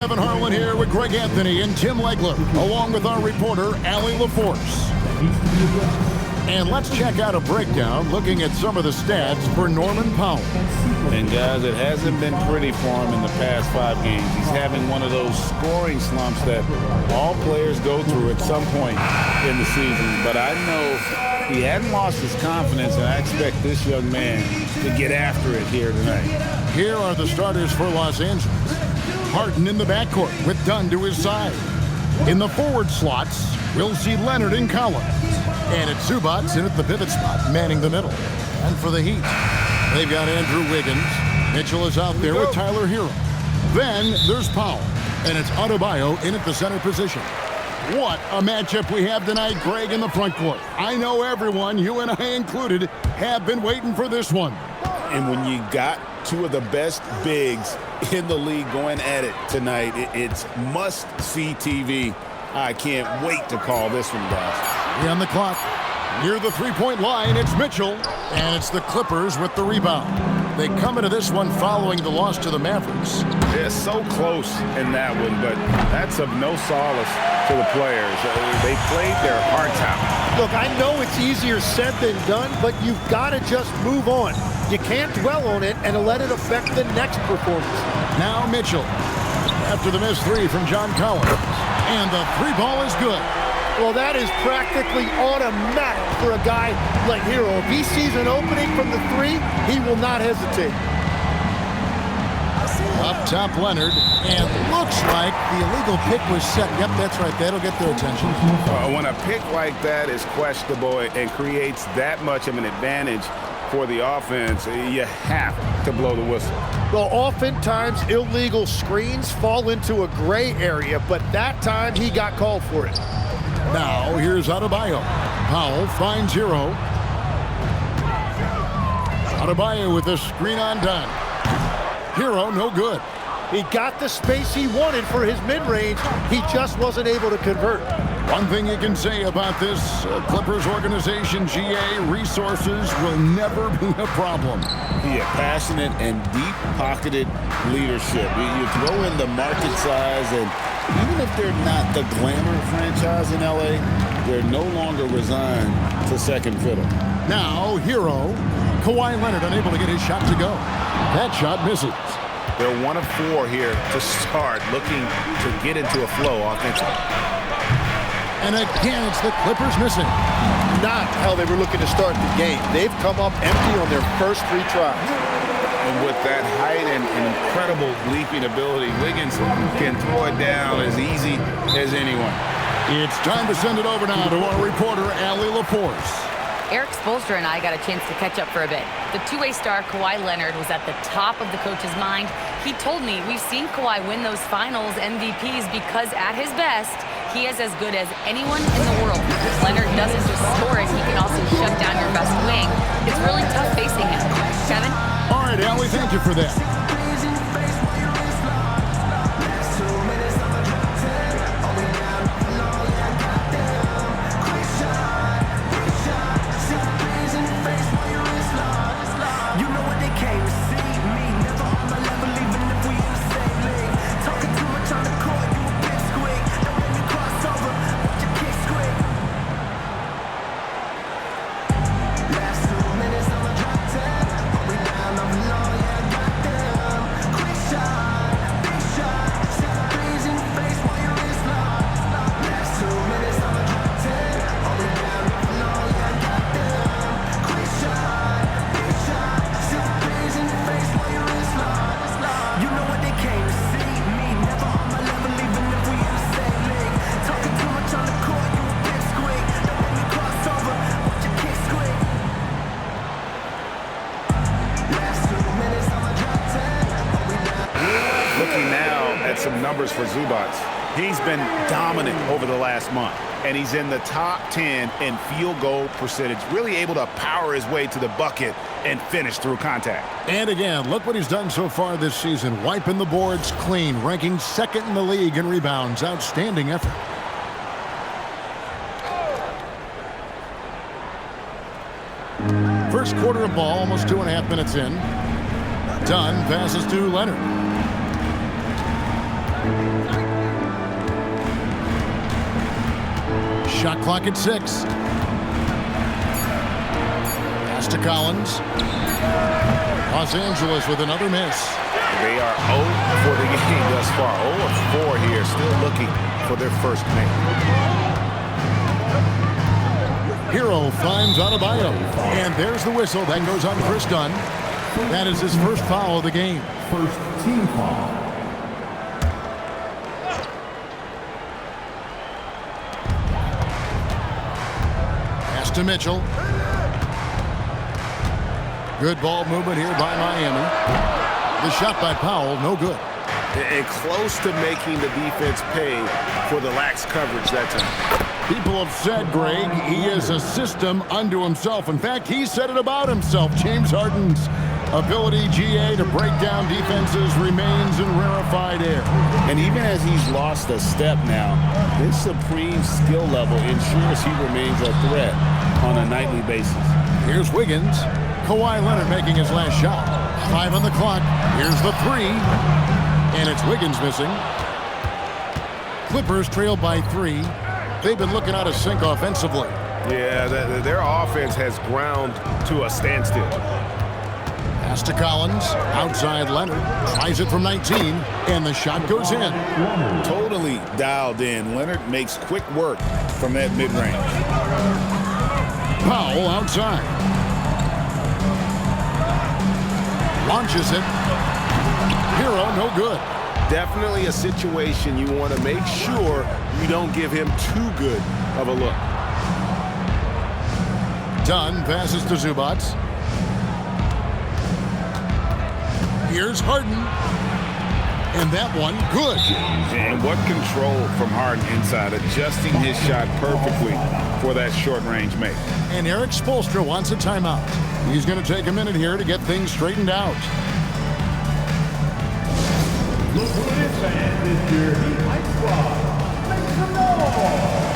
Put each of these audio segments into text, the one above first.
Evan Harlan here with Greg Anthony and Tim Legler, along with our reporter, Allie LaForce. And let's check out a breakdown looking at some of the stats for Norman Powell. And guys, it hasn't been pretty for him in the past 5 games. He's having one of those scoring slumps that all players go through at some point in the season. But I know he hadn't lost his confidence, and I expect this young man to get after it here tonight. Here are the starters for Los Angeles. Harden in the backcourt with Dunn to his side. In the forward slots, we'll see Leonard and Collins. And it's Zubats in at the pivot spot, manning the middle. And for the Heat, they've got Andrew Wiggins. Mitchell is out there with Tyler Hero. Then there's Powell, and it's Adebayo in at the center position. What a matchup we have tonight, Greg, in the front court. I know everyone, you and I included, have been waiting for this one. And when you got two of the best bigs in the league going at it tonight, it's must-see TV. I can't wait to call this one, guys. On the clock, near the three-point line, it's Mitchell, and it's the Clippers with the rebound. They come into this one following the loss to the Mavericks. They're so close in that one, but that's of no solace to the players. They played their hearts out. Look, I know it's easier said than done, but you've got to just move on. You can't dwell on it and let it affect the next performance. Now Mitchell, after the missed three from John Collins, and the three ball is good. Well, that is practically automatic for a guy like Hero. If he sees an opening from the three, he will not hesitate. Up top, Leonard, and looks like the illegal pick was set. Yep, that's right. That'll get their attention. When a pick like that is questionable and creates that much of an advantage for the offense, you have to blow the whistle. Well, oftentimes illegal screens fall into a gray area, but that time he got called for it. Now, here's Adebayo. Powell finds Hero. Adebayo with the screen on Dunn. Hero, no good. He got the space he wanted for his mid-range. He just wasn't able to convert. One thing you can say about this Clippers organization, GA, resources will never be a problem. Yeah, passionate and deep-pocketed leadership. You throw in the market size, and even if they're not the glamour franchise in LA, they're no longer resigned to second fiddle. Now, Hero. Kawhi Leonard unable to get his shot to go. That shot misses. They're 1 of 4 here to start, looking to get into a flow offensively. And again, it's the Clippers missing. Not how they were looking to start the game. They've come up empty on their first 3 tries. And with that height and incredible leaping ability, Wiggins can throw it down as easy as anyone. It's time to send it over now to our reporter, Allie LaForce. Eric Spoelstra and I got a chance to catch up for a bit. The two-way star Kawhi Leonard was at the top of the coach's mind. He told me we've seen Kawhi win those finals MVPs because at his best, he is as good as anyone in the world. Leonard doesn't just score it, he can also shut down your best wing. It's really tough facing him. Kevin? All right, Allie, thank you for that. Some numbers for Zubats. He's been dominant over the last month, and he's in the top 10 in field goal percentage, really able to power his way to the bucket and finish through contact. And again, look what he's done so far this season, wiping the boards clean, ranking 2nd in the league in rebounds. Outstanding effort. First quarter of ball, almost 2.5 minutes in. Dunn passes to Leonard. Shot clock at 6. Pass to Collins. Los Angeles with another miss. They are 0 for the game thus far. 0 of 4 here, still looking for their first make. Hero finds Adebayo. And there's the whistle. That goes on Chris Dunn. That is his first foul of the game. First team foul. Pass to Mitchell. Good ball movement here by Miami. The shot by Powell, no good. And close to making the defense pay for the lax coverage that time. People have said, Greg, he is a system unto himself. In fact, he said it about himself. James Harden's ability, GA, to break down defenses remains in rarefied air. And even as he's lost a step now, his supreme skill level ensures he remains a threat on a nightly basis. Here's Wiggins. Kawhi Leonard making his last shot. 5 on the clock. Here's the 3. And it's Wiggins missing. Clippers trail by 3. They've been looking out of sync offensively. Yeah, their offense has ground to a standstill. Pass to Collins. Outside Leonard. Tries it from 19. And the shot goes in. Totally dialed in. Leonard makes quick work from that mid-range. Powell outside. Launches it. Hero, no good. Definitely a situation you want to make sure you don't give him too good of a look. Dunn passes to Zubac. Here's Harden. And that one, good. And what control from Harden inside, adjusting his shot perfectly for that short-range make. And Eric Spoelstra wants a timeout. He's going to take a minute here to get things straightened out. Look who it is, man. This year, the High Squad. Make some noise.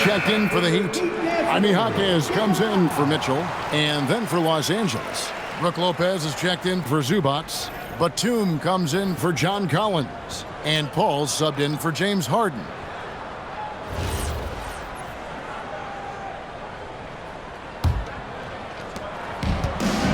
Checked in for the Heat. Jaime Jaquez comes in for Mitchell. And then for Los Angeles, Brook Lopez is checked in for Zubac. Batum comes in for John Collins. And Paul subbed in for James Harden.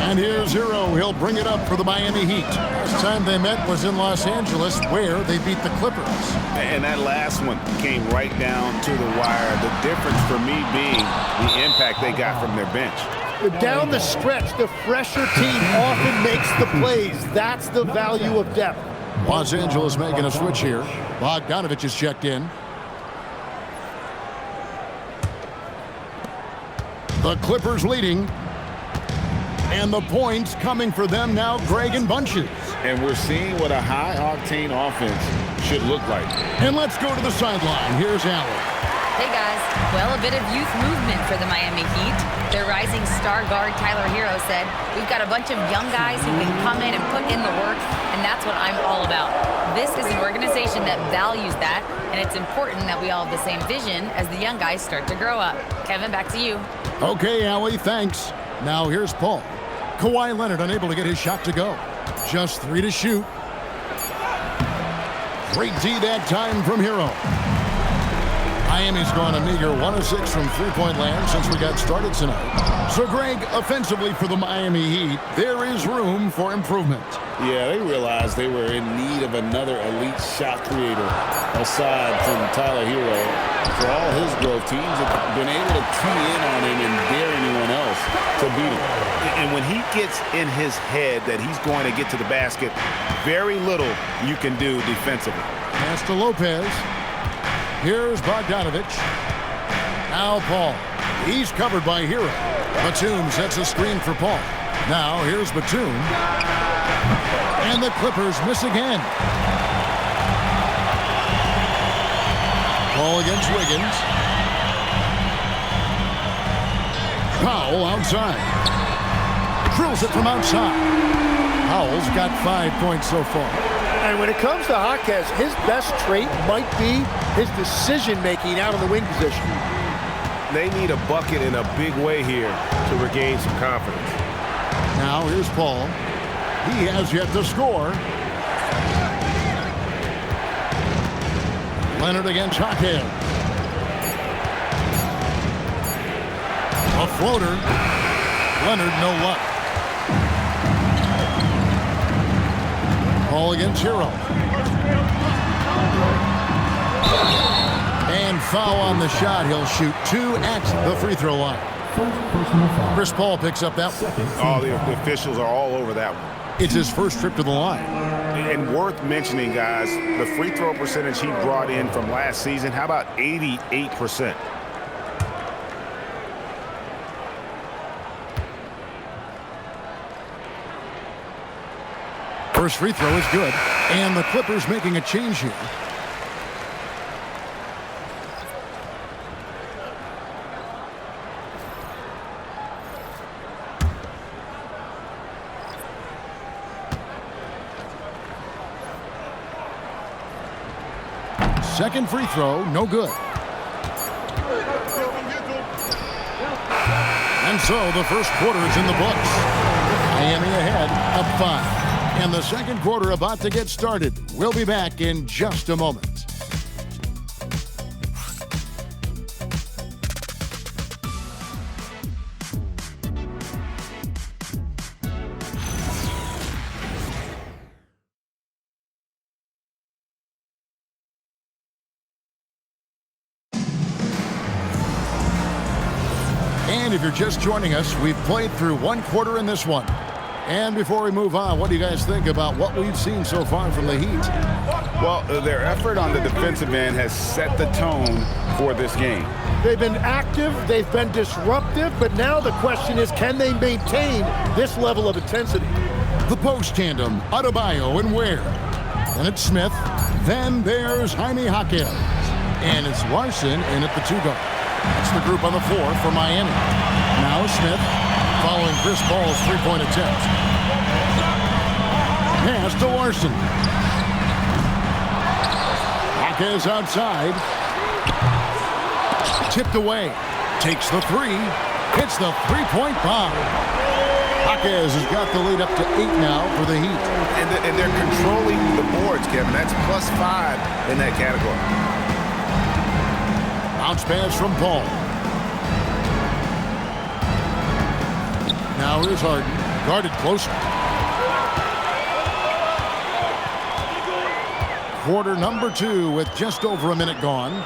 And here's Hero. He'll bring it up for the Miami Heat. Last time they met was in Los Angeles, where they beat the Clippers. And that last one came right down to the wire. The difference for me being the impact they got from their bench. Down the stretch, the fresher team often makes the plays. That's the value of depth. Los Angeles making a switch here. Bogdanovich is checked in. The Clippers leading. And the points coming for them now, Greg, in bunches. And we're seeing what a high-octane offense should look like. And let's go to the sideline. Here's Allen. Hey, guys. Well, a bit of youth movement for the Miami Heat. Their rising star guard, Tyler Hero, said, "We've got a bunch of young guys who can come in and put in the work, and that's what I'm all about." This is an organization that values that, and it's important that we all have the same vision as the young guys start to grow up. Kevin, back to you. Okay, Allie, thanks. Now here's Paul. Kawhi Leonard unable to get his shot to go. Just 3 to shoot. Great D that time from Hero. Miami's gone a meager 1 of 6 from three-point land since we got started tonight. So, Greg, offensively for the Miami Heat, there is room for improvement. Yeah, they realized they were in need of another elite shot creator aside from Tyler Hero. For all his growth, teams have been able to key in on him and dare anyone else to beat him. And when he gets in his head that he's going to get to the basket, very little you can do defensively. Pass to Lopez. Here's Bogdanovich. Now Paul. He's covered by Hero. Batum sets a screen for Paul. Now here's Batum. And the Clippers miss again. Ball against Wiggins. Powell outside. Drills it from outside. Powell's got 5 points so far. And when it comes to Jaquez, his best trait might be his decision-making out of the wing position. They need a bucket in a big way here to regain some confidence. Now here's Paul. He has yet to score. Leonard against Jaquez. A floater. Leonard, no luck. Paul against Hero. And foul on the shot. He'll shoot 2 at the free throw line. Chris Paul picks up that one. Oh, the officials are all over that one. It's his first trip to the line. And worth mentioning, guys, the free throw percentage he brought in from last season, how about 88%? First free throw is good. And the Clippers making a change here. Second free throw, no good. And so the first quarter is in the books. Miami ahead, up 5. And the second quarter about to get started. We'll be back in just a moment. And if you're just joining us, we've played through one quarter in this one. And before we move on, what do you guys think about what we've seen so far from the Heat? Well, their effort on the defensive end has set the tone for this game. They've been active, they've been disruptive, but now the question is, can they maintain this level of intensity? The post tandem, Adebayo and Ware. Then it's Smith. Then there's Jaime Jaquez. And it's Larson in at the 2 guard. That's the group on the floor for Miami. Now Smith, following Chris Paul's three-point attempt. Pass to Larson. Jaquez outside. Tipped away. Takes the 3. Hits the three-point bomb. Jaquez has got the lead up to 8 now for the Heat. And they're controlling the boards, Kevin. That's +5 in that category. Bounce pass from Paul. Now here's Harden. Guarded closer. Quarter number 2 with just over a minute gone.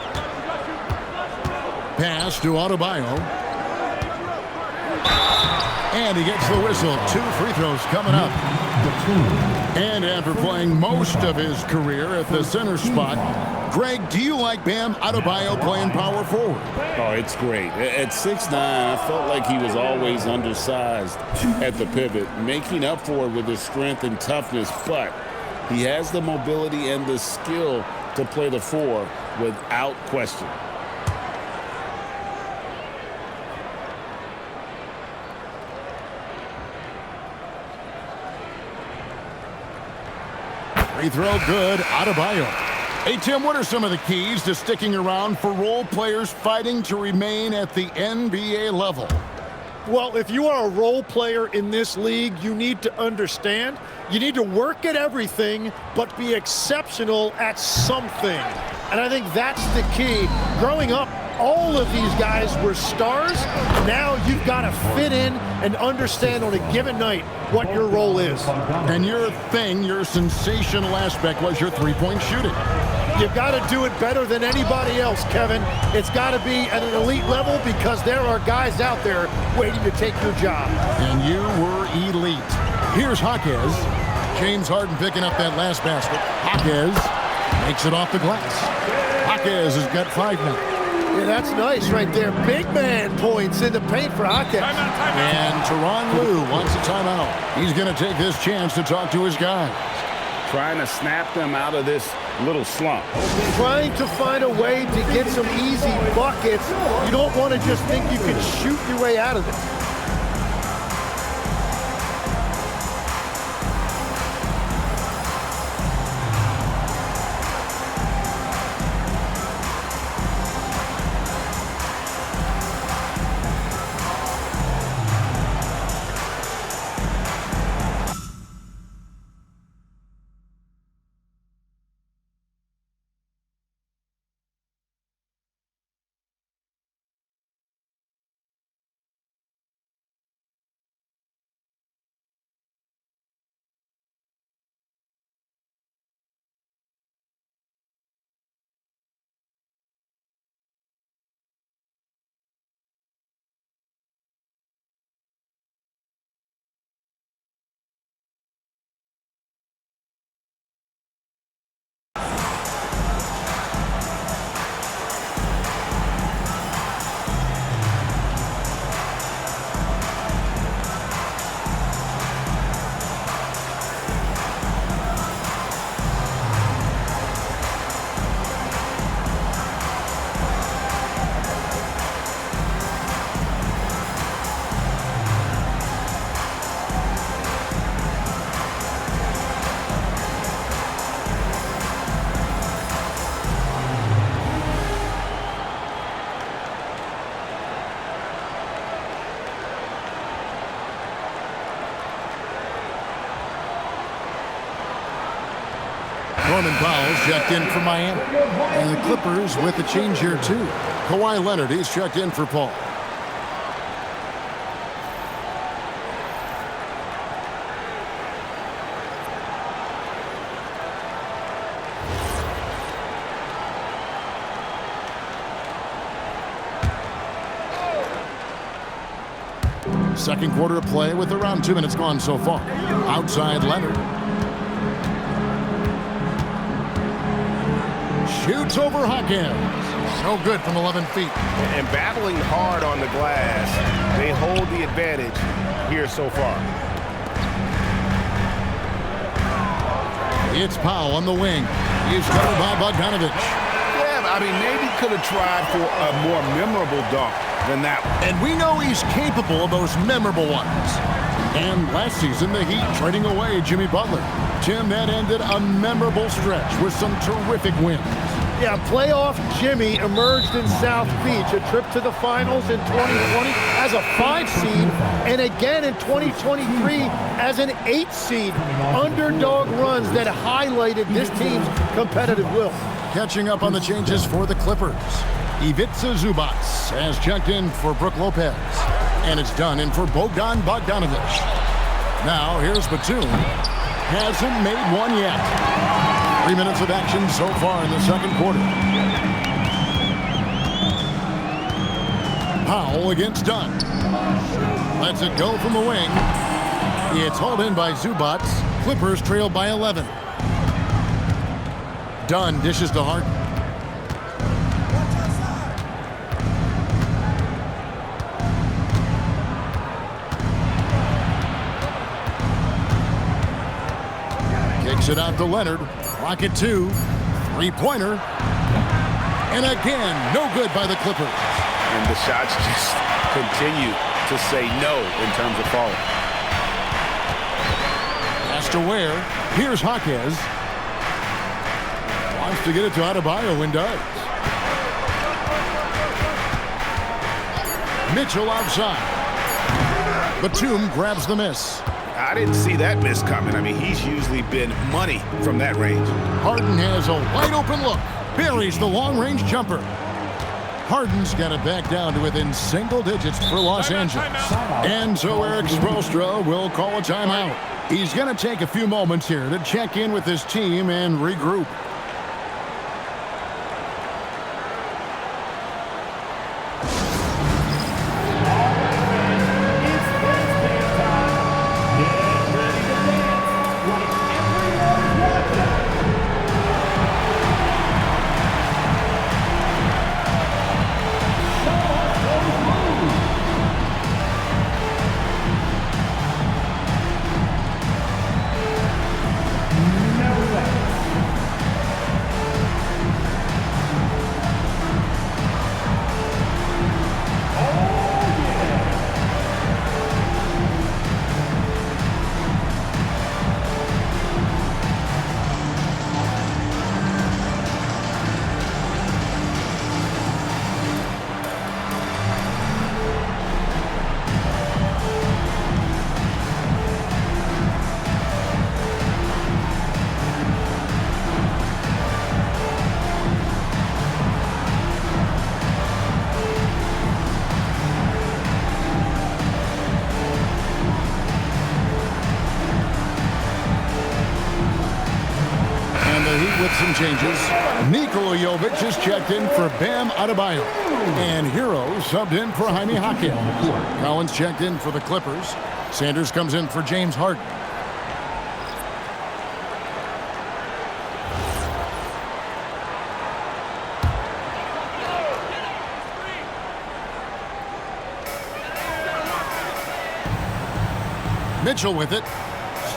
Pass to Adebayo. And he gets the whistle. 2 free throws coming up. And after playing most of his career at the center spot, Greg, do you like Bam Adebayo playing power forward? Oh, it's great. At 6'9", I felt like he was always undersized at the pivot, making up for it with his strength and toughness, but he has the mobility and the skill to play the 4 without question. Free throw good, Adebayo. Hey, Tim, what are some of the keys to sticking around for role players fighting to remain at the NBA level? Well, if you are a role player in this league, you need to understand, you need to work at everything, but be exceptional at something. And I think that's the key. Growing up, all of these guys were stars. Now you've got to fit in and understand on a given night what your role is. And your sensational aspect was your three-point shooting. You've got to do it better than anybody else, Kevin. It's got to be at an elite level because there are guys out there waiting to take your job. And you were elite. Here's Jaquez. James Harden picking up that last basket. Jaquez makes it off the glass. Jaquez has got 5 now. Yeah, that's nice right there. Big man points in the paint for Jaquez. And Tyronn Lue wants a timeout. He's going to take this chance to talk to his guys. Trying to snap them out of this little slump. Trying to find a way to get some easy buckets. You don't want to just think you can shoot your way out of it. Norman Powell's checked in for Miami. And the Clippers with a change here, too. Kawhi Leonard, he's checked in for Paul. Second quarter of play with around 2 minutes gone so far. Outside Leonard. Shoots over Jaquez. No good from 11 feet. And battling hard on the glass, they hold the advantage here so far. It's Powell on the wing. He's covered by Bogdanovich. Yeah, I mean, maybe could have tried for a more memorable dunk than that one. And we know he's capable of those memorable ones. And last season, the Heat trading away Jimmy Butler. Tim, that ended a memorable stretch with some terrific wins. Yeah, playoff Jimmy emerged in South Beach, a trip to the finals in 2020 as a 5 seed, and again in 2023 as an 8 seed. Underdog runs that highlighted this team's competitive will. Catching up on the changes for the Clippers. Ivica Zubac has checked in for Brook Lopez. And it's done in for Bogdan Bogdanovich. Now here's Batum. Hasn't made one yet. 3 minutes of action so far in the second quarter. Powell against Dunn. Lets it go from the wing. It's hauled in by Zubac. Clippers trail by 11. Dunn dishes to Harden. Kicks it out to Leonard. Rocket 2. Three-pointer. And again, no good by the Clippers. And the shots just continue to say no in terms of falling. Pass to Ware. Here's Jaquez. Wants to get it to Adebayo and does. Mitchell outside. Batum grabs the miss. I didn't see that miss coming. I mean, he's usually been money from that range. Harden has a wide open look. Buries the long-range jumper. Harden's got it back down to within single digits for Los Angeles. And so Eric Spoelstra will call a timeout. He's going to take a few moments here to check in with his team and regroup. With some changes, Nikola Jovic is checked in for Bam Adebayo. And Hero subbed in for Jaime Jaquez. Collins checked in for the Clippers. Sanders comes in for James Harden. Mitchell with it,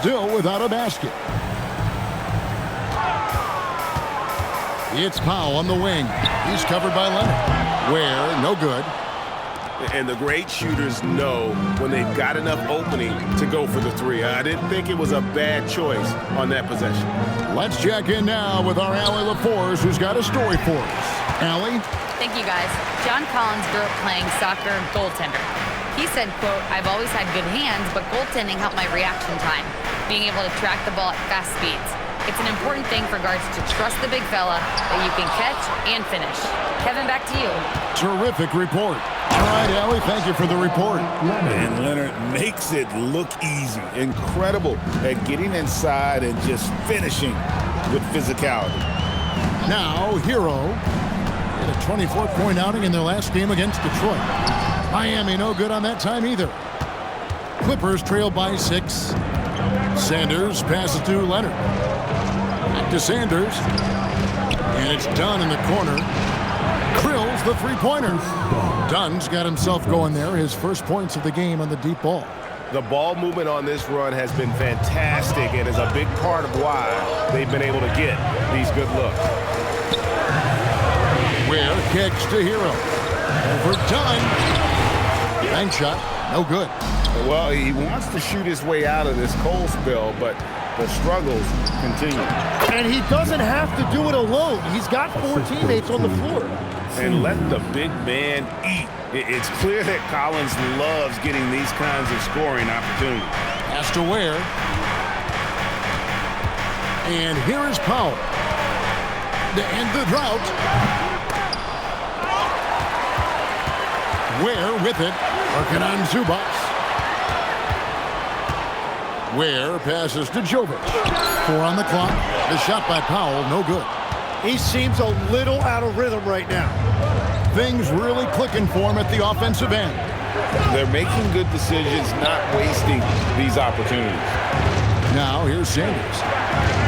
still without a basket. It's Powell on the wing. He's covered by Leonard. Ware, no good. And the great shooters know when they've got enough opening to go for the three. I didn't think it was a bad choice on that possession. Let's check in now with our Allie LaForce, who's got a story for us. Allie? Thank you, guys. John Collins grew up playing soccer goaltender. He said, quote, "I've always had good hands, but goaltending helped my reaction time, being able to track the ball at fast speeds. It's an important thing for guards to trust the big fella that you can catch and finish." Kevin, back to you. Terrific report. All right, Allie, thank you for the report. And Leonard makes it look easy. Incredible at getting inside and just finishing with physicality. Now, Hero had a 24-point outing in their last game against Detroit. Miami no good on that time either. Clippers trail by 6. Sanders passes to Leonard. Back to Sanders. And it's Dunn in the corner. Drills the three-pointer. Dunn's got himself going there. His first points of the game on the deep ball. The ball movement on this run has been fantastic and is a big part of why they've been able to get these good looks. Ware kicks to Hero. Over Dunn. Bank shot. No good. Well, he wants to shoot his way out of this cold spell, but the struggles continue. And he doesn't have to do it alone. He's got 4 teammates on the floor. And let the big man eat. It's clear that Collins loves getting these kinds of scoring opportunities. Pass to Ware. And here is Powell to end the drought. Ware with it. Working on Zubac. Ware passes to Jovic. 4 on the clock. The shot by Powell, no good. He seems a little out of rhythm right now. Things really clicking for him at the offensive end. They're making good decisions, not wasting these opportunities. Now here's Sanders.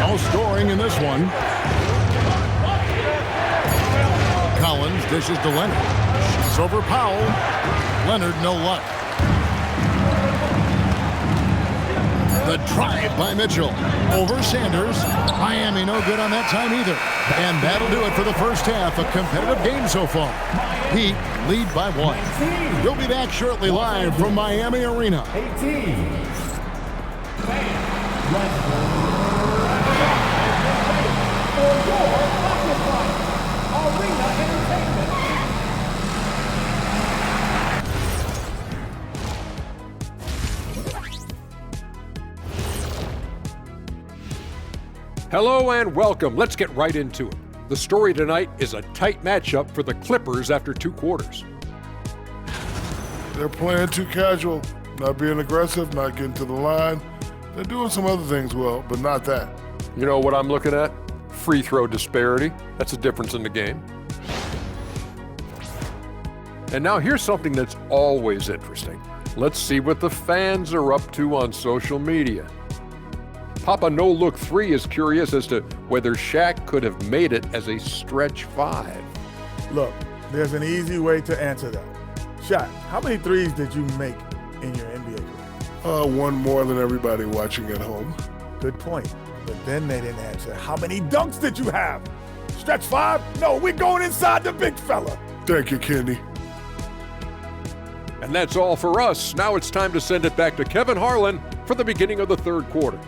No scoring in this one. Collins dishes to Leonard. Shoots over Powell. Leonard, no luck. The drive by Mitchell. Over Sanders. Miami no good on that time either. And that'll do it for the first half. A competitive game so far. Heat lead by 1. We'll be back shortly live from Miami Arena. 18. Hello and welcome. Let's get right into it. The story tonight is a tight matchup for the Clippers after 2 quarters. They're playing too casual, not being aggressive, not getting to the line. They're doing some other things well, but not that. You know what I'm looking at? Free throw disparity. That's a difference in the game. And now here's something that's always interesting. Let's see what the fans are up to on social media. Papa No Look 3 is curious as to whether Shaq could have made it as a stretch 5. Look, there's an easy way to answer that. Shaq, how many threes did you make in your NBA career? One more than everybody watching at home. Good point. But then they didn't answer. How many dunks did you have? Stretch 5? No, we're going inside the big fella. Thank you, Kenny. And that's all for us. Now it's time to send it back to Kevin Harlan for the beginning of the 3rd quarter.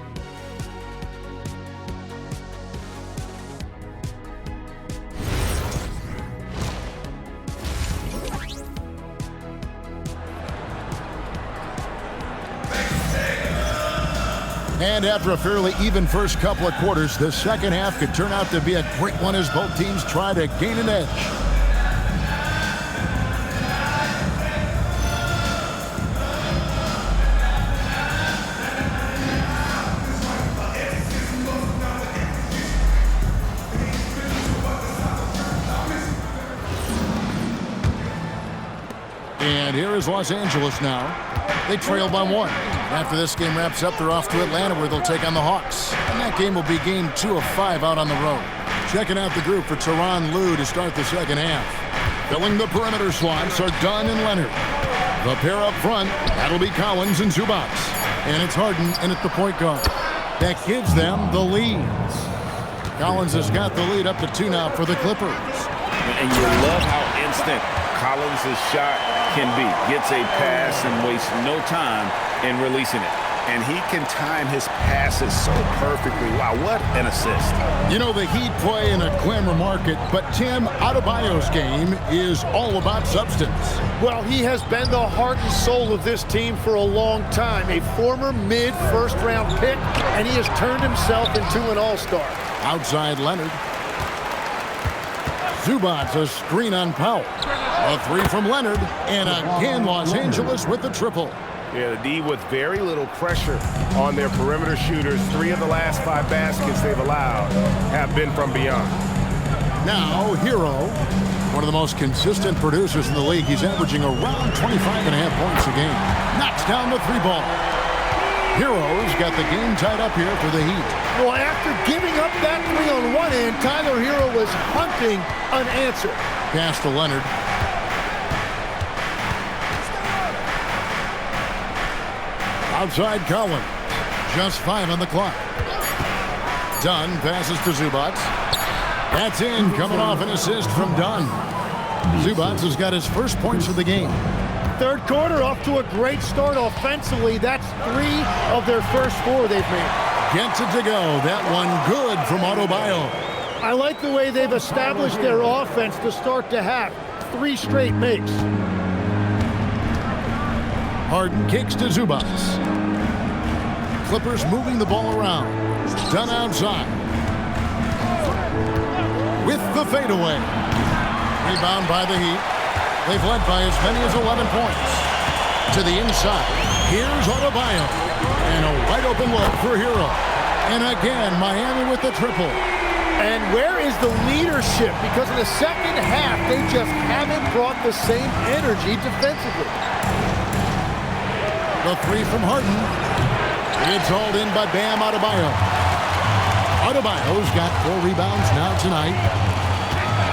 And after a fairly even first couple of quarters, the second half could turn out to be a great one as both teams try to gain an edge. And here is Los Angeles now. They trail by 1. After this game wraps up, they're off to Atlanta where they'll take on the Hawks. And that game will be game 2 of 5 out on the road. Checking out the group for Tyronn Lue to start the second half. Filling the perimeter slots are Dunn and Leonard. The pair up front, that'll be Collins and Zubac. And it's Harden in at the point guard. That gives them the lead. Collins has got the lead up to 2 now for the Clippers. And you love how instant Collins' shot can be. Gets a pass and wastes no time in releasing it. And he can time his passes so perfectly. Wow, what an assist. You know, the Heat play in a glamour market, but Tim, Adebayo's game is all about substance. Well, he has been the heart and soul of this team for a long time. A former mid-first-round pick, and he has turned himself into an all-star. Outside Leonard. Zubac, a screen on Powell. A 3 from Leonard, and again Los Angeles with the triple. Yeah, the D with very little pressure on their perimeter shooters. 3 of the last 5 baskets they've allowed have been from beyond. Now, Hero, one of the most consistent producers in the league. He's averaging around 25.5 points a game. Knocks down the 3-ball. Hero's got the game tied up here for the Heat. Well, after giving up that 3 on one end, Tyler Hero was hunting an answer. Pass to Leonard. Outside Collins. Just 5 on the clock. Dunn passes to Zubac. That's in, coming off an assist from Dunn. Zubac has got his first points of the game. 3rd quarter off to a great start offensively. That's 3 of their first 4 they've made. Gets it to go. That one good from Adebayo. I like the way they've established their offense to start the half. 3 straight makes. Harden kicks to Zubac. Clippers moving the ball around. Dunn outside. With the fadeaway. Rebound by the Heat. They've led by as many as 11 points. To the inside. Here's Adebayo. And a wide open look for Hero. And again, Miami with the triple. And where is the leadership? Because in the second half, they just haven't brought the same energy defensively. The 3 from Harden. It's hauled in by Bam Adebayo. Adebayo's got 4 rebounds now tonight.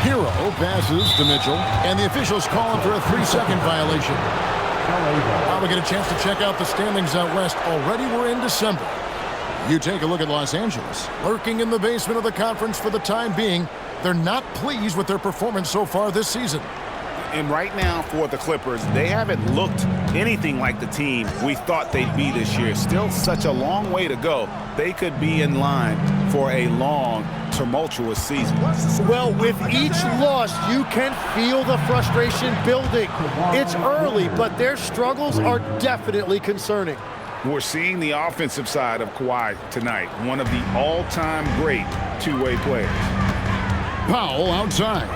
Hero passes to Mitchell, and the officials calling for a 3-second violation. Now we get a chance to check out the standings out west. Already we're in December. You take a look at Los Angeles, lurking in the basement of the conference for the time being. They're not pleased with their performance so far this season. And right now for the Clippers, they haven't looked anything like the team we thought they'd be this year. Still such a long way to go. They could be in line for a long, tumultuous season. Well, with each loss, you can feel the frustration building. It's early, but their struggles are definitely concerning. We're seeing the offensive side of Kawhi tonight, one of the all-time great two-way players. Powell outside.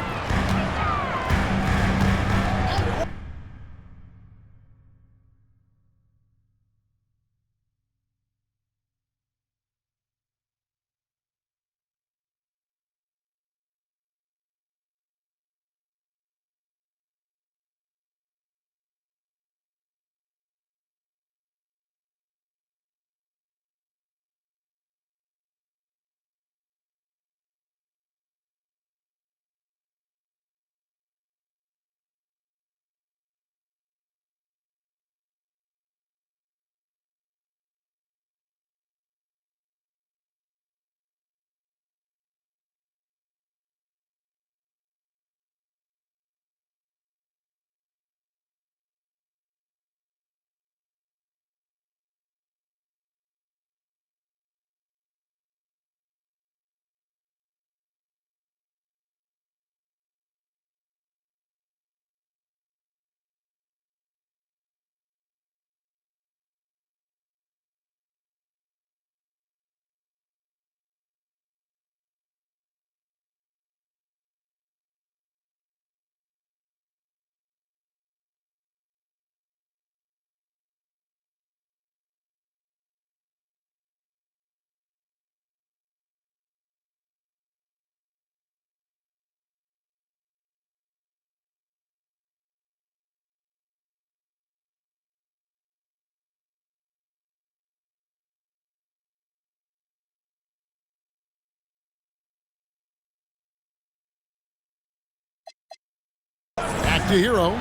Back to Hero.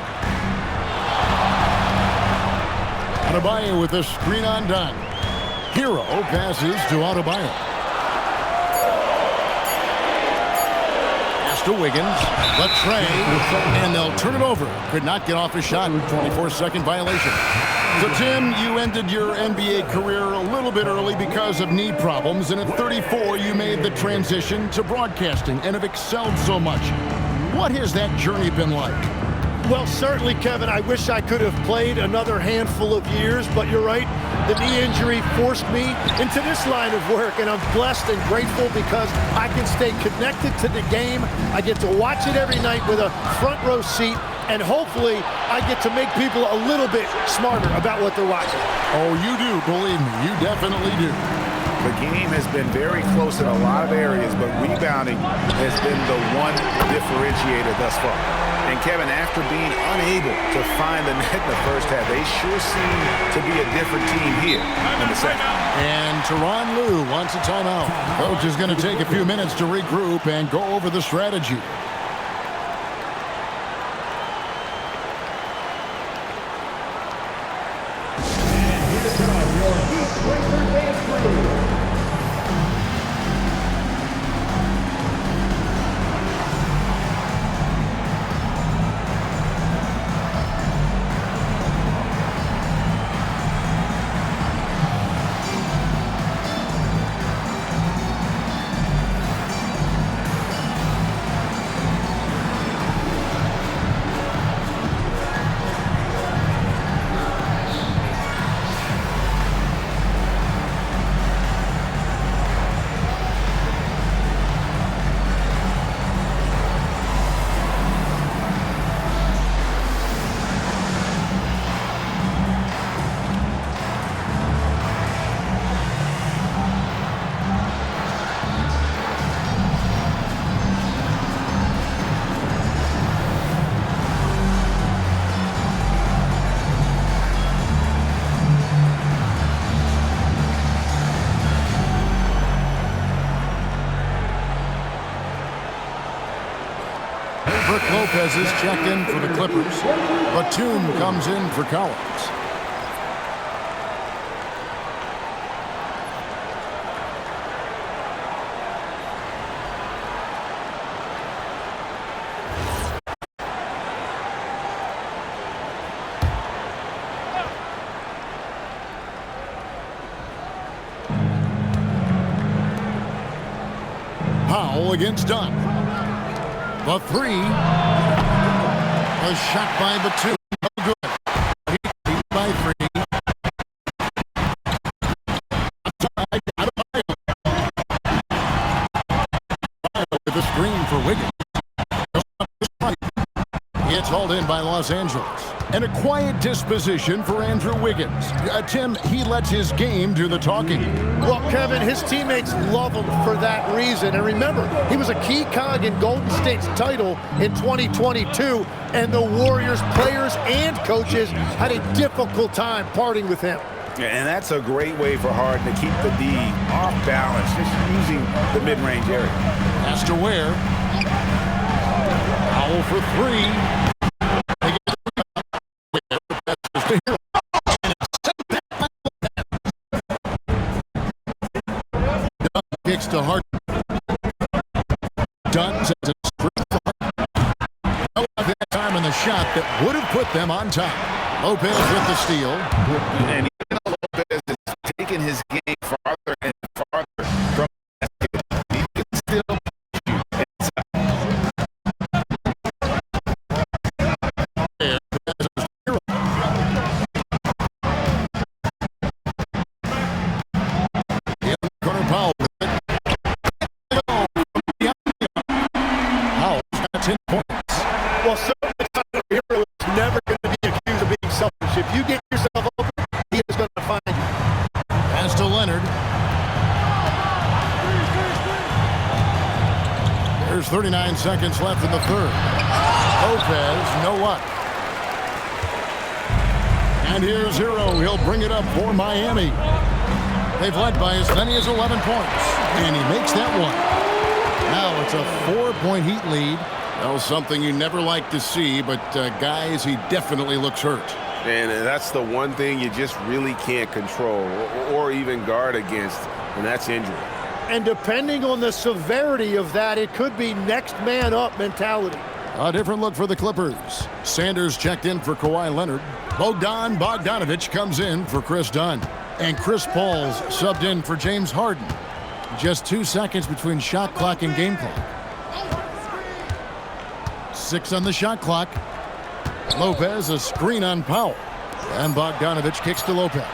Adebayo with the screen on Dunn. Hero passes to Adebayo. Pass to Wiggins. The tray. And they'll turn it over. Could not get off a shot. 24-second violation. So, Tim, you ended your NBA career a little bit early because of knee problems. And at 34, you made the transition to broadcasting and have excelled so much. What has that journey been like? Well, certainly, Kevin, I wish I could have played another handful of years, but you're right. The knee injury forced me into this line of work, and I'm blessed and grateful because I can stay connected to the game. I get to watch it every night with a front row seat, and hopefully I get to make people a little bit smarter about what they're watching. Oh, you do, believe me. You definitely do. The game has been very close in a lot of areas, but rebounding has been the one differentiator thus far. And Kevin, after being unable to find the net in the first half, they sure seem to be a different team here in the second. And Tyronn Lue wants a timeout. Coach is going to take a few minutes to regroup and go over the strategy. Lopez is checked in for the Clippers. Batum comes in for Collins. Powell against Dunn. The three. A shot by Batum. No good. He by three. with a screen for Wiggins. It's hauled in by Los Angeles. And a quiet disposition for Andrew Wiggins. Tim, he lets his game do the talking. Well, Kevin, his teammates love him for that reason. And remember, he was a key cog in Golden State's title in 2022, and the Warriors players and coaches had a difficult time parting with him. And that's a great way for Harden to keep the D off balance, just using the mid-range area. Pass to Ware. Foul for three. Kicks to Harden. Dunn sends a straight for Harden. That time in the shot that would have put them on top. Lopez with the steal. And even though Lopez is taking his game farther and farther from the basket, he can still shoot inside. Corner Powell with it. Powell's got 10 points. Well, certainly Tyler Hero is never going to be accused of being selfish. If you get yourself open, he is going to find you. Pass to Leonard. There's 39 seconds left in the third. Lopez, no luck. And here's Hero. He'll bring it up for Miami. They've led by as many as 11 points. And he makes that one. Now it's a 4-point Heat lead. Well, something you never like to see, but guys, he definitely looks hurt. And that's the one thing you just really can't control or even guard against, and that's injury. And depending on the severity of that, it could be next man up mentality. A different look for the Clippers. Sanders checked in for Kawhi Leonard. Bogdanovich comes in for Chris Dunn. And Chris Paul's subbed in for James Harden. Just 2 seconds between shot clock and game clock. 6 on the shot clock. Lopez, a screen on Powell. And Bogdanovich kicks to Lopez.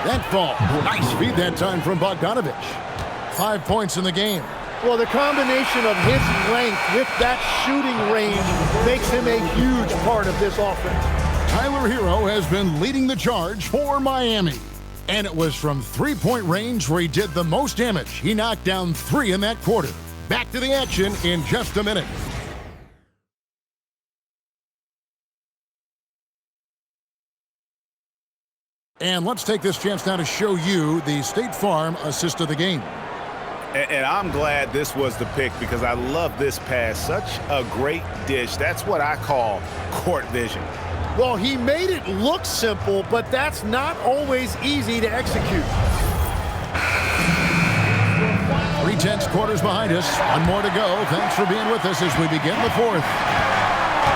That fall. Nice feed that time from Bogdanovich. 5 points in the game. Well, the combination of his length with that shooting range makes him a huge part of this offense. Tyler Hero has been leading the charge for Miami. And it was from three-point range where he did the most damage. He knocked down 3 in that quarter. Back to the action in just a minute. And let's take this chance now to show you the State Farm assist of the game. And I'm glad this was the pick because I love this pass. Such a great dish. That's what I call court vision. Well, he made it look simple, but that's not always easy to execute. 3/10 quarters behind us. One more to go. Thanks for being with us as we begin the fourth.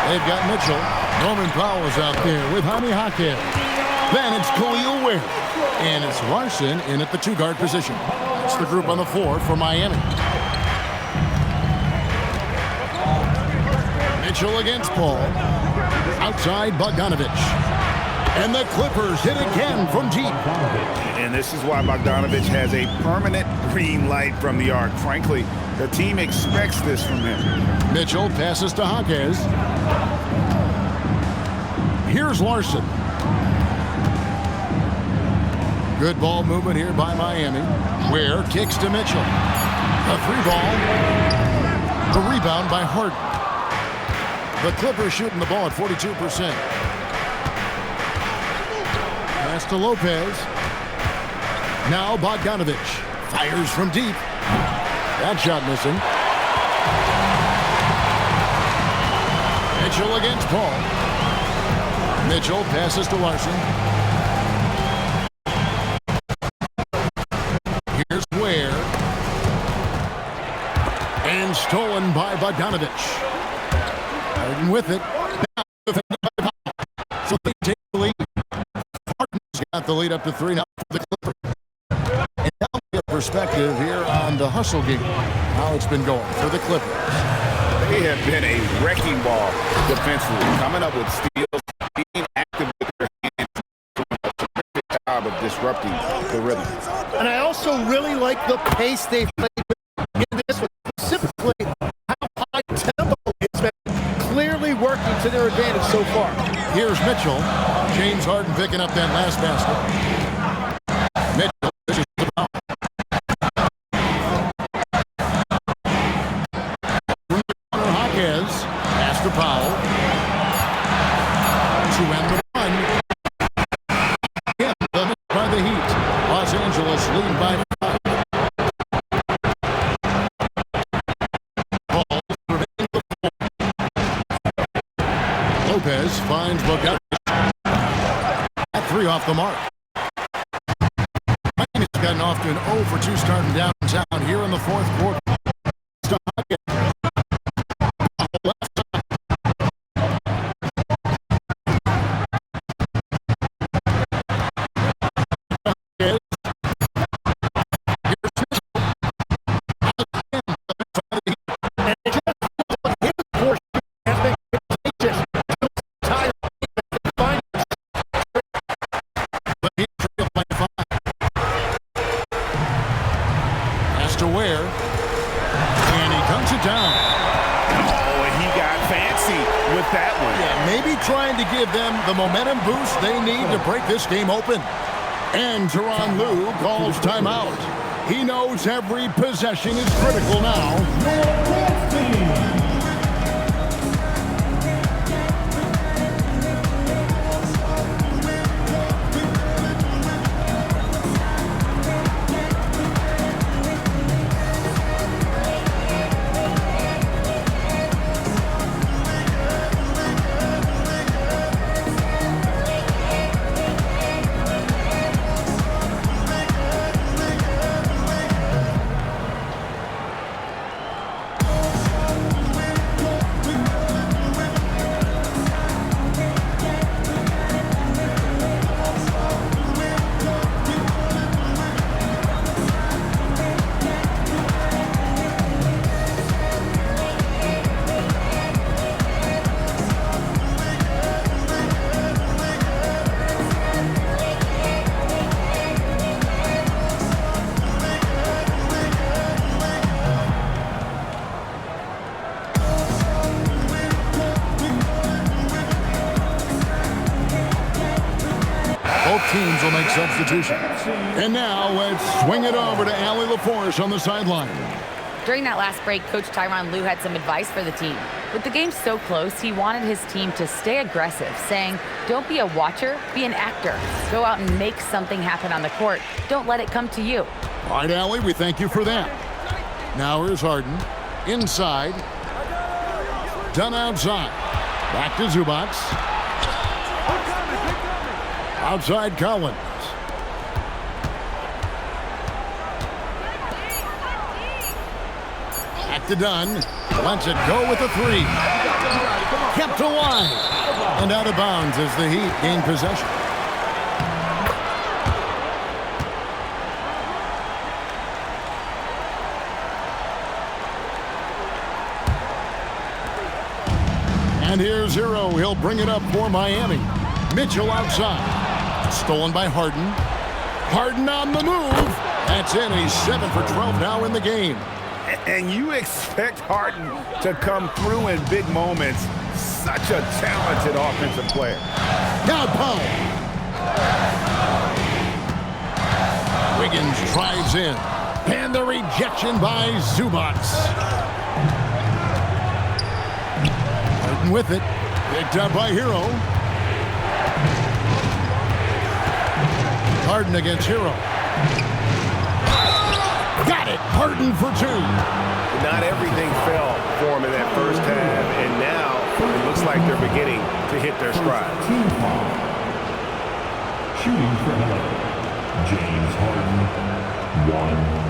They've got Mitchell. Norman Powell is out there with Jaime Jaquez. Then it's Khalil Ware. And it's Larson in at the 2-guard position. That's the group on the floor for Miami. Mitchell against Paul. Outside Bogdanovich. And the Clippers hit again from deep. And this is why Bogdanovich has a permanent green light from the arc. Frankly, the team expects this from him. Mitchell passes to Jaquez. Here's Larson. Good ball movement here by Miami. Ware kicks to Mitchell. A 3-ball. The rebound by Harden. The Clippers shooting the ball at 42%. Pass to Lopez. Now Bogdanovich fires from deep. That shot missing. Mitchell against Paul. Mitchell passes to Larson. Here's Ware. And stolen by Bogdanovich. Harden with it. So they take the lead. Harden's got the lead up to 3 now for the Clippers. And now we get perspective here on the hustle game. How it's been going for the Clippers. They have been a wrecking ball defensively, coming up with steals, being active with their hands, doing a terrific job of disrupting the rhythm. And I also really like the pace they've played in this one. Specifically, Here's Mitchell. James Harden picking up that last basket. Mitchell dishes the ball. Hawkes. Pass to Powell. To end the run. By the Heat. Los Angeles lead by 5. Lopez finds Bogdanovich. At 3 off the mark. Miami's gotten off to an 0 for 2 starting downtown here in the fourth quarter. Trying to give them the momentum boost they need to break this game open. And Tyronn Lue calls timeout. He knows every possession is critical now. Teams will make substitutions. And now let's swing it over to Allie LaForce on the sideline. During that last break, Coach Tyronn Lue had some advice for the team. With the game so close, he wanted his team to stay aggressive, saying, don't be a watcher, be an actor. Go out and make something happen on the court. Don't let it come to you. All right, Allie, we thank you for that. Now here's Harden. Inside. Done outside. Back to Zubac. Outside Collins. Back to Dunn. Lets it go with a 3. Kept alive. And out of bounds as the Heat gain possession. And here's Hero. He'll bring it up for Miami. Mitchell outside. Stolen by Harden. Harden on the move. That's in. He's 7 for 12 now in the game. And you expect Harden to come through in big moments. Such a talented offensive player. Now Powell. Wiggins drives in. And the rejection by Zubac. Harden with it. Picked up by Hero. Harden against Hero. Got it. Harden for 2. Not everything fell for him in that first half, and now it looks like they're beginning to hit their stride. Shooting for 11, James Harden, 1.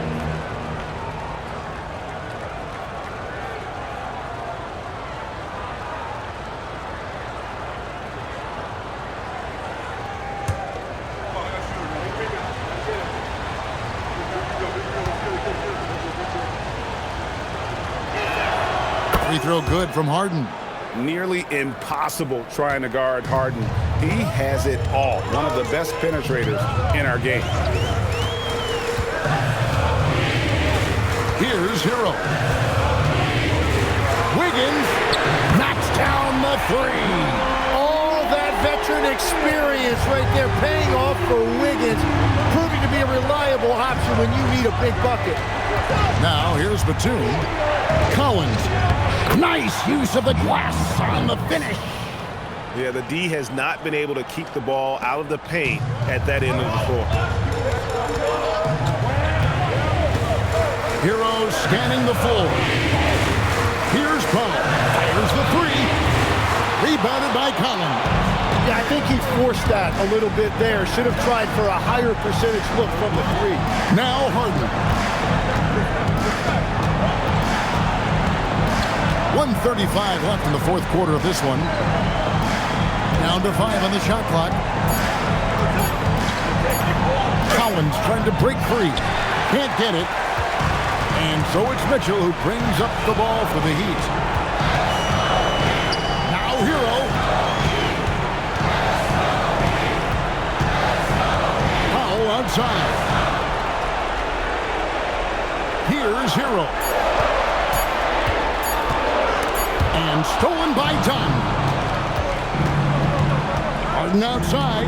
3 throw good from Harden. Nearly impossible trying to guard Harden. He has it all. One of the best penetrators in our game. Here's Hero. Wiggins knocks down the 3. All that veteran experience right there paying off for Wiggins, proving to be a reliable option when you need a big bucket. Now here's Batum. Collins. Nice use of the glass on the finish. Yeah, the D has not been able to keep the ball out of the paint at that end of the floor. Hero scanning the floor. Here's Powell. Fires the three. Rebounded by Collins. Yeah, I think he forced that a little bit there. Should have tried for a higher percentage look from the three. Now Harden. 1:35 left in the fourth quarter of this one. Down to 5 on the shot clock. Collins trying to break free. Can't get it. And so it's Mitchell who brings up the ball for the Heat. Now Hero. Powell outside. Here's Hero. And stolen by Dunn. Harden outside.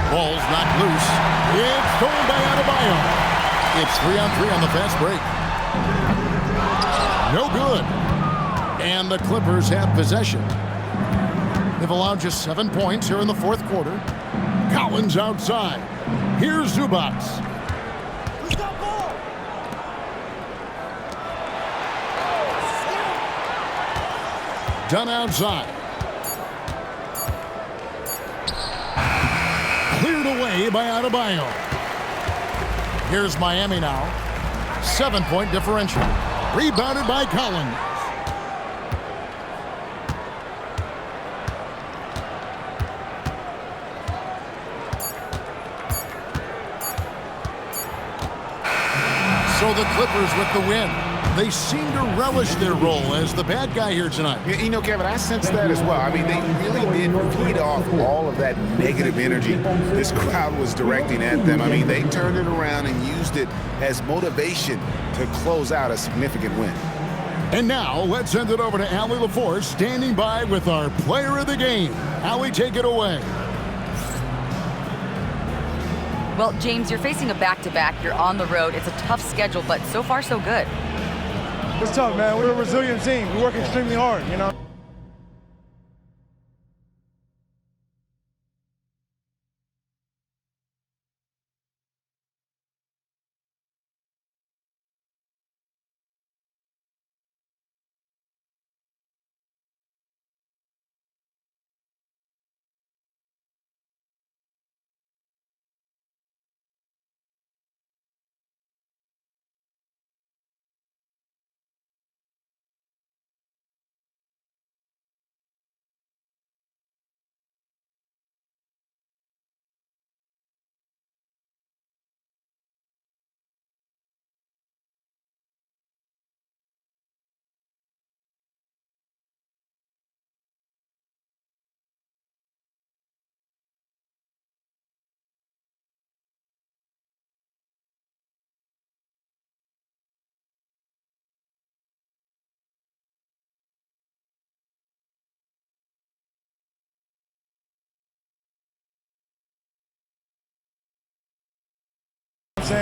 Ball's knocked loose. It's stolen by Adebayo. It's 3-on-3 on the fast break. No good. And the Clippers have possession. They've allowed just 7 points here in the fourth quarter. Collins outside. Here's Zubac. Dunn outside. Cleared away by Adebayo. Here's Miami now. 7-point differential. Rebounded by Collins. So the Clippers with the win. They seem to relish their role as the bad guy here tonight. You know, Kevin, I sense that as well. I mean, they really did feed off all of that negative energy this crowd was directing at them. I mean, they turned it around and used it as motivation to close out a significant win. And now, let's send it over to Allie LaForce, standing by with our player of the game. Allie, take it away. Well, James, you're facing a back-to-back. You're on the road. It's a tough schedule, but so far so good. It's tough, man. We're a resilient team. We work extremely hard, you know.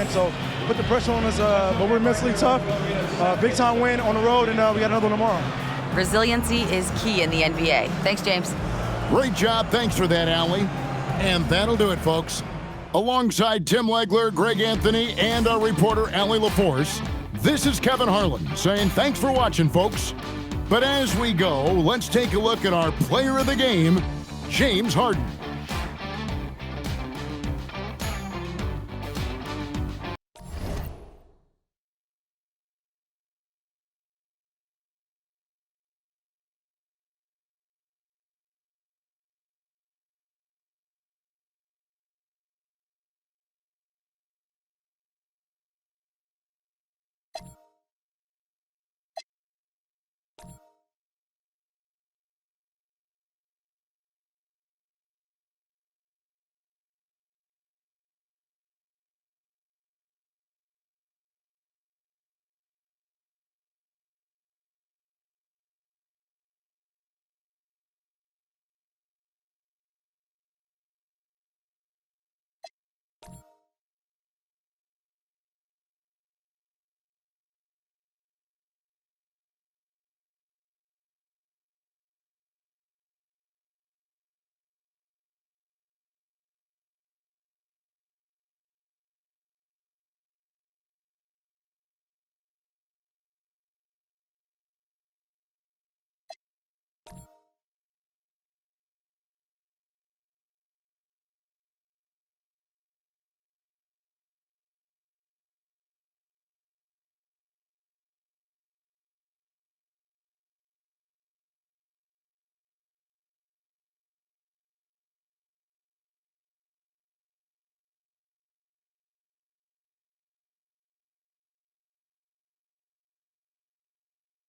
So put the pressure on us, but we're mentally tough. Big time win on the road, and we got another one tomorrow. Resiliency is key in the NBA. Thanks, James. Great job. Thanks for that, Allie. And that'll do it, folks. Alongside Tim Legler, Greg Anthony, and our reporter, Allie LaForce, this is Kevin Harlan saying thanks for watching, folks. But as we go, let's take a look at our player of the game, James Harden.